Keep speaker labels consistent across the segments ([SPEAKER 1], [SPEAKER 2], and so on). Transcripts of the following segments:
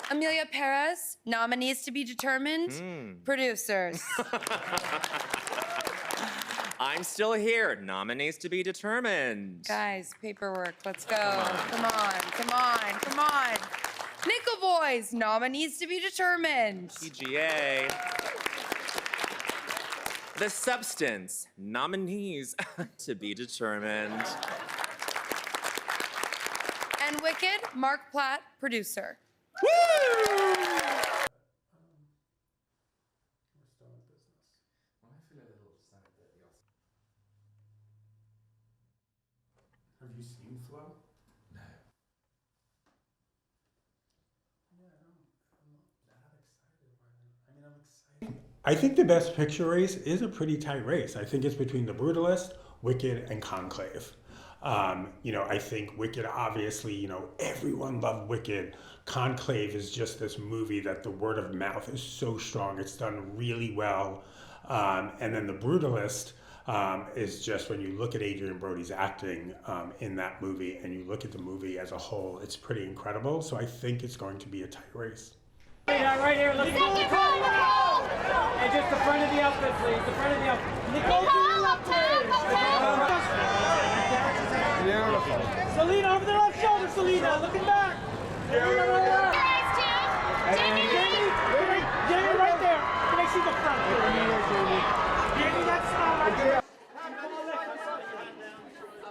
[SPEAKER 1] Emilia Pérez, nominees to be determined. Producers.
[SPEAKER 2] I'm still here. Nominees to be determined.
[SPEAKER 1] Guys, paperwork, let's go. Come on. Nickel Boys, nominees to be determined.
[SPEAKER 2] PGA. The Substance, nominees to be determined.
[SPEAKER 1] And Wicked, Marc Platt, producer.
[SPEAKER 2] Woo!
[SPEAKER 3] We're still in business.
[SPEAKER 4] Well, I feel a little sad that the Oscars.
[SPEAKER 3] Have you seen Flow?
[SPEAKER 4] No.
[SPEAKER 3] Yeah, I'm not that excited by it. I mean, I'm excited. I think the Best Picture race is a pretty tight race. I think it's between The Brutalist, Wicked, and Conclave. I think Wicked, obviously, everyone loved Wicked. Conclave is just this movie that the word of mouth is so strong. It's done really well. And then The Brutalist is just, when you look at Adrian Brody's acting in that movie and you look at the movie as a whole, it's pretty incredible. So I think it's going to be a tight race.
[SPEAKER 5] Right here, let's go. And just the front of the outfit, please. The front of the outfit. Nicole, up, beautiful. Selena, over the left shoulder, Selena. Looking back. Selena, Jamie, right there. Can I see the front? Jamie, that's right there.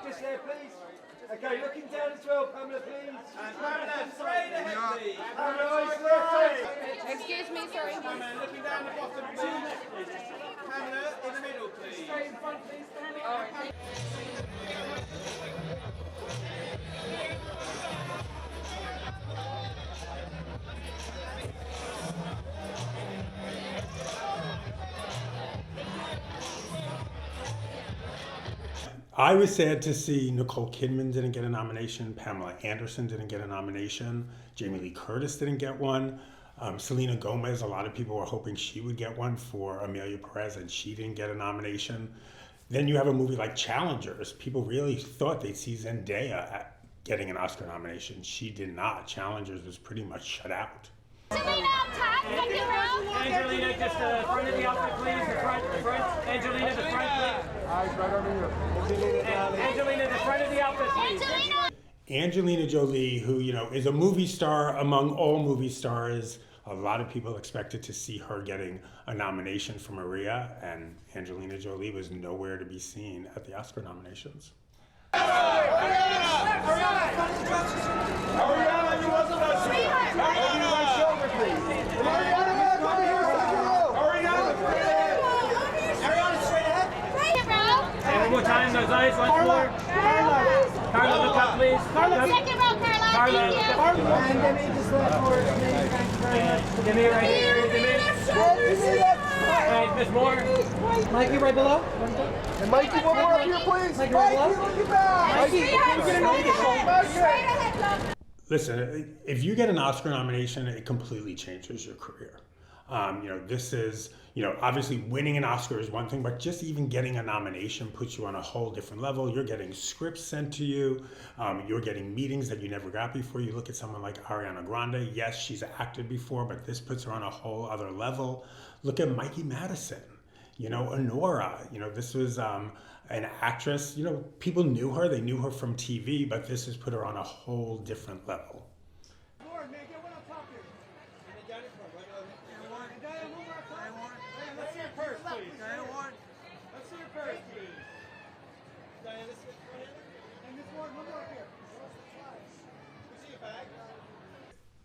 [SPEAKER 5] Just there, please. Okay, looking down as well, Pamela, please. Pamela, straight ahead, please. Pamela, straight.
[SPEAKER 1] Excuse me, sorry.
[SPEAKER 5] Pamela, looking down the bottom, please. Pamela, in the middle, please. Straight in front, please. All right.
[SPEAKER 3] I was sad to see Nicole Kidman didn't get a nomination, Pamela Anderson didn't get a nomination, Jamie Lee Curtis didn't get one, Selena Gomez, a lot of people were hoping she would get one for Emilia Pérez, and she didn't get a nomination. Then you have a movie like Challengers. People really thought they'd see Zendaya getting an Oscar nomination. She did not. Challengers was pretty much shut out.
[SPEAKER 5] Angelina, just the front of the outfit, please. The front. Angelina, the front, please.
[SPEAKER 4] Eyes right over here.
[SPEAKER 5] Angelina, the front of the outfit, please.
[SPEAKER 3] Angelina Jolie, who, is a movie star among all movie stars. A lot of people expected to see her getting a nomination for Maria, and Angelina Jolie was nowhere to be seen at the Oscar nominations.
[SPEAKER 5] One more time, those eyes, once more. Carla, look up, please.
[SPEAKER 6] Second row, Carla.
[SPEAKER 5] Carla,
[SPEAKER 6] Thank
[SPEAKER 5] look
[SPEAKER 6] you.
[SPEAKER 5] up.
[SPEAKER 6] And Demi, just left forward.
[SPEAKER 5] Demi, right here. Demi. And Miss Moore.
[SPEAKER 7] Mikey, right below.
[SPEAKER 4] And Mikey, one more up here, please.
[SPEAKER 7] Mikey, right below.
[SPEAKER 4] Mikey, look back.
[SPEAKER 6] Mikey,
[SPEAKER 3] Listen, if you get an Oscar nomination, it completely changes your career. This is, obviously winning an Oscar is one thing, but just even getting a nomination puts you on a whole different level. You're getting scripts sent to you. You're getting meetings that you never got before. You look at someone like Ariana Grande. Yes, she's acted before, but this puts her on a whole other level. Look at Mikey Madison, Honora. This was an actress. People knew her. They knew her from TV, but this has put her on a whole different level.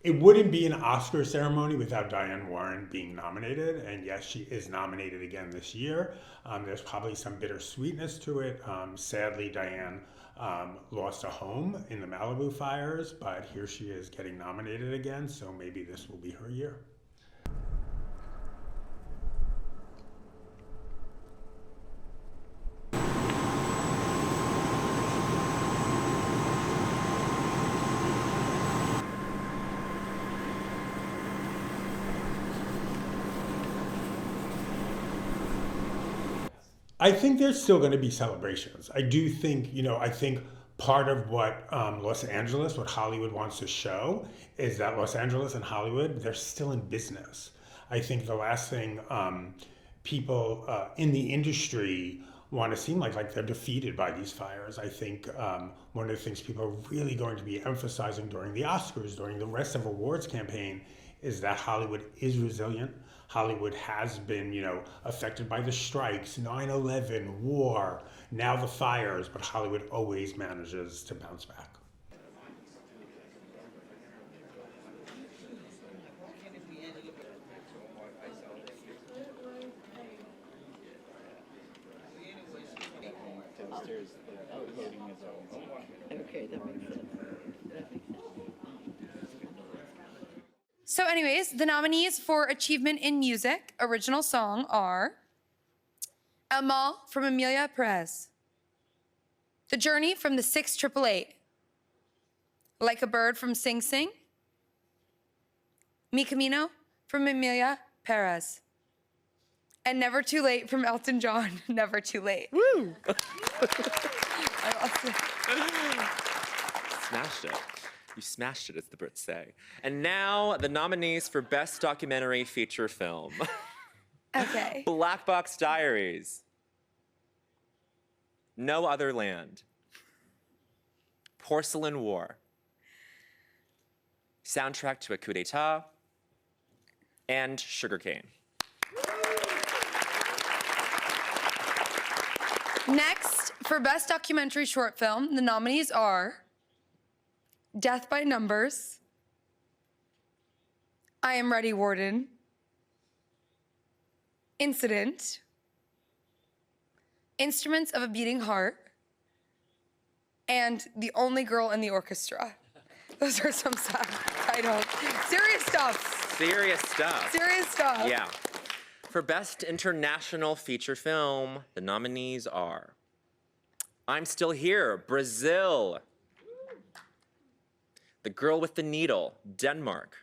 [SPEAKER 3] It wouldn't be an Oscar ceremony without Diane Warren being nominated, and yes, she is nominated again this year. There's probably some bittersweetness to it. Sadly, Diane lost a home in the Malibu fires, but here she is getting nominated again, so maybe this will be her year. I think there's still going to be celebrations. I do think, I think part of what what Hollywood wants to show is that Los Angeles and Hollywood, they're still in business. I think the last thing people in the industry want to seem like they're defeated by these fires. I think one of the things people are really going to be emphasizing during the Oscars, during the rest of awards campaign, is that Hollywood is resilient. Hollywood has been, affected by the strikes, 9/11, war, now the fires, but Hollywood always manages to bounce back.
[SPEAKER 7] Okay, that makes sense.
[SPEAKER 1] So anyways, the nominees for Achievement in Music, Original Song are El Mal from Emilia Pérez, The Journey from the 688, Like a Bird from Sing Sing, Mi Camino from Emilia Pérez, and Never Too Late from Elton John, Never Too Late.
[SPEAKER 2] Woo!
[SPEAKER 1] I lost it.
[SPEAKER 2] Smashed it. You smashed it, as the Brits say. And now, the nominees for Best Documentary Feature Film.
[SPEAKER 1] Okay.
[SPEAKER 2] Black Box Diaries. No Other Land. Porcelain War. Soundtrack to a Coup d'etat. And Sugarcane.
[SPEAKER 1] Next, for Best Documentary Short Film, the nominees are Death by Numbers, I Am Ready, Warden, Incident, Instruments of a Beating Heart, and The Only Girl in the Orchestra. Those are some sad titles. Serious stuff.
[SPEAKER 2] Serious stuff.
[SPEAKER 1] Serious stuff.
[SPEAKER 2] Yeah. For Best International Feature Film, the nominees are I'm Still Here, Brazil. The Girl with the Needle, Denmark.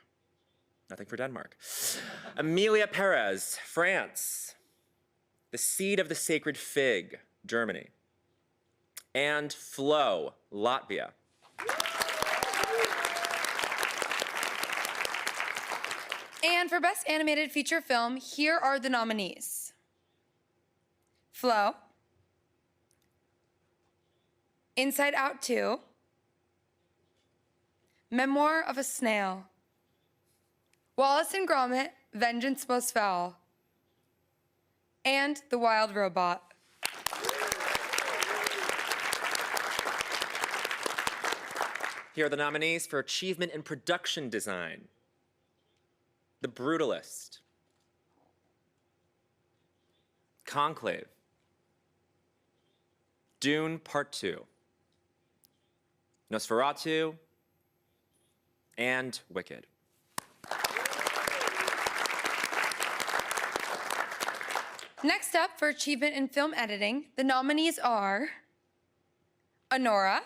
[SPEAKER 2] Nothing for Denmark. Emilia Pérez, France. The Seed of the Sacred Fig, Germany. And Flow, Latvia.
[SPEAKER 1] And for Best Animated Feature Film, here are the nominees. Flow, Inside Out 2, Memoir of a Snail, Wallace and Gromit, Vengeance Most Foul, and The Wild Robot.
[SPEAKER 2] Here are the nominees for Achievement in Production Design. The Brutalist, Conclave, Dune Part 2, Nosferatu, and Wicked.
[SPEAKER 1] Next up, for Achievement in Film Editing, the nominees are Anora,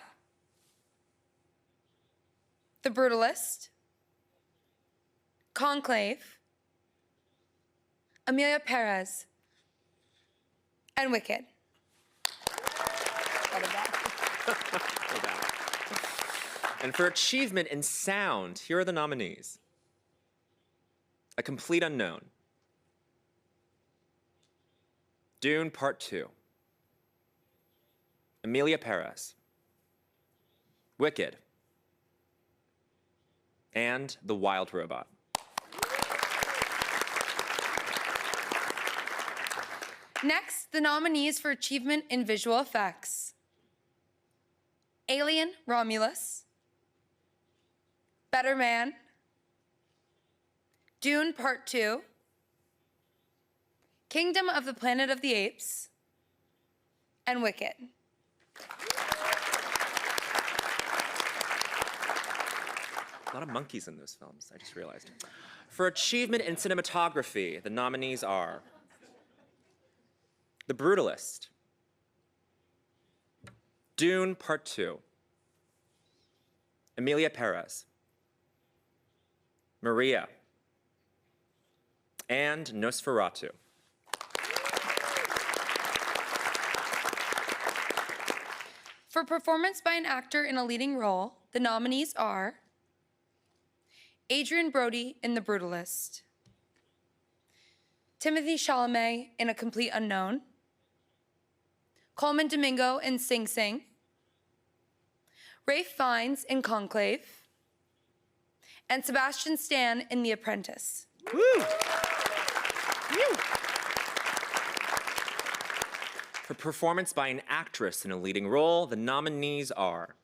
[SPEAKER 1] The Brutalist, Conclave, Emilia Pérez, and Wicked.
[SPEAKER 2] And for Achievement in Sound, here are the nominees. A Complete Unknown, Dune Part 2, Emilia Pérez, Wicked, and The Wild Robot.
[SPEAKER 1] Next, the nominees for Achievement in Visual Effects. Alien Romulus, Better Man, Dune Part 2, Kingdom of the Planet of the Apes, and Wicked.
[SPEAKER 2] A lot of monkeys in those films, I just realized. For Achievement in Cinematography, the nominees are The Brutalist, Dune Part 2, Emilia Pérez, Maria, and Nosferatu.
[SPEAKER 1] For performance by an actor in a leading role, the nominees are Adrian Brody in The Brutalist, Timothy Chalamet in A Complete Unknown, Coleman Domingo in Sing Sing, Ralph Fiennes in Conclave, and Sebastian Stan in The Apprentice.
[SPEAKER 2] Woo! Woo! For performance by an actress in a leading role, the nominees are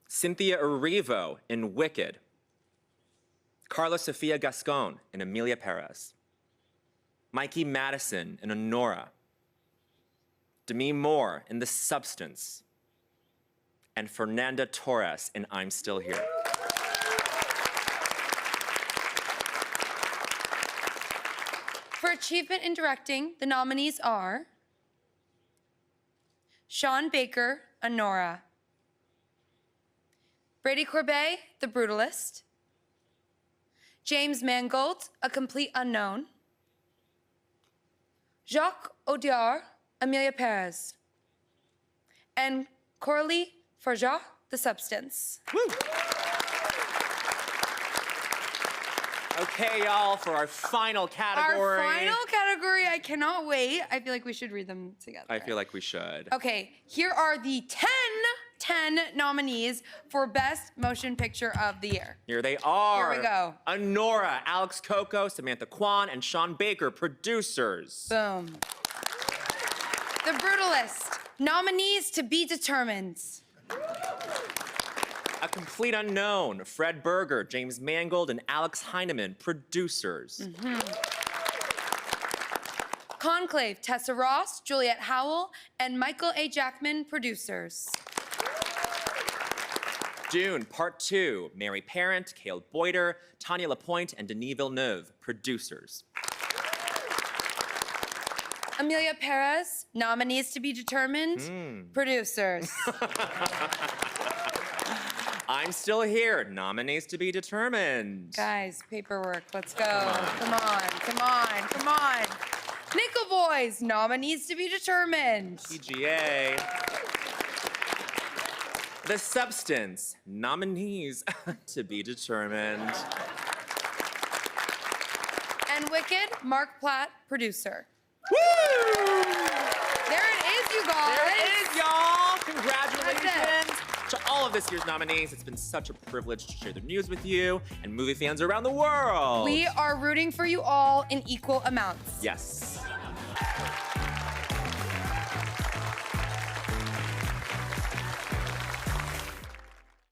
[SPEAKER 2] Cynthia Erivo in Wicked, Carla Sofia Gascon in Emilia Pérez, Mikey Madison in Honora, Demi Moore in The Substance, and Fernanda Torres in I'm Still Here.
[SPEAKER 1] For achievement in directing, the nominees are Sean Baker, Honora, Brady Corbet, The Brutalist, James Mangold, A Complete Unknown, Jacques Audiard, Emilia Pérez, and Coralie Farjat, The Substance.
[SPEAKER 2] Woo! Okay, y'all, for our final category.
[SPEAKER 1] Our final category, I cannot wait. I feel like we should read them together.
[SPEAKER 2] I feel like we should.
[SPEAKER 1] Okay, here are the 10 nominees for Best Motion Picture of the Year.
[SPEAKER 2] Here they are.
[SPEAKER 1] Here we go.
[SPEAKER 2] Honora, Alex Coco, Samantha Kwan, and Sean Baker, producers.
[SPEAKER 1] Boom. The Brutalist, nominees to be determined.
[SPEAKER 2] A Complete Unknown, Fred Berger, James Mangold, and Alex Heineman, producers.
[SPEAKER 1] Conclave, Tessa Ross, Juliette Howell, and Michael A. Jackman, producers.
[SPEAKER 2] Dune, Part 2, Mary Parent, Cale Boyder, Tanya Lapointe, and Denis Villeneuve, producers.
[SPEAKER 1] Emilia Pérez, nominees to be determined, producers.
[SPEAKER 2] I'm Still Here, nominees to be determined.
[SPEAKER 1] Guys, paperwork, let's go. Come on, come on, come on. Nickel Boys, nominees to be determined.
[SPEAKER 2] PGA. The Substance, nominees to be determined.
[SPEAKER 1] And Wicked, Mark Platt, producer.
[SPEAKER 2] Woo!
[SPEAKER 1] There it is, you guys.
[SPEAKER 2] There it is, y'all. Congratulations
[SPEAKER 1] That's
[SPEAKER 2] to all of this year's nominees. It's been such a privilege to share the news with you and movie fans around the world.
[SPEAKER 1] We are rooting for you all in equal amounts.
[SPEAKER 2] Yes.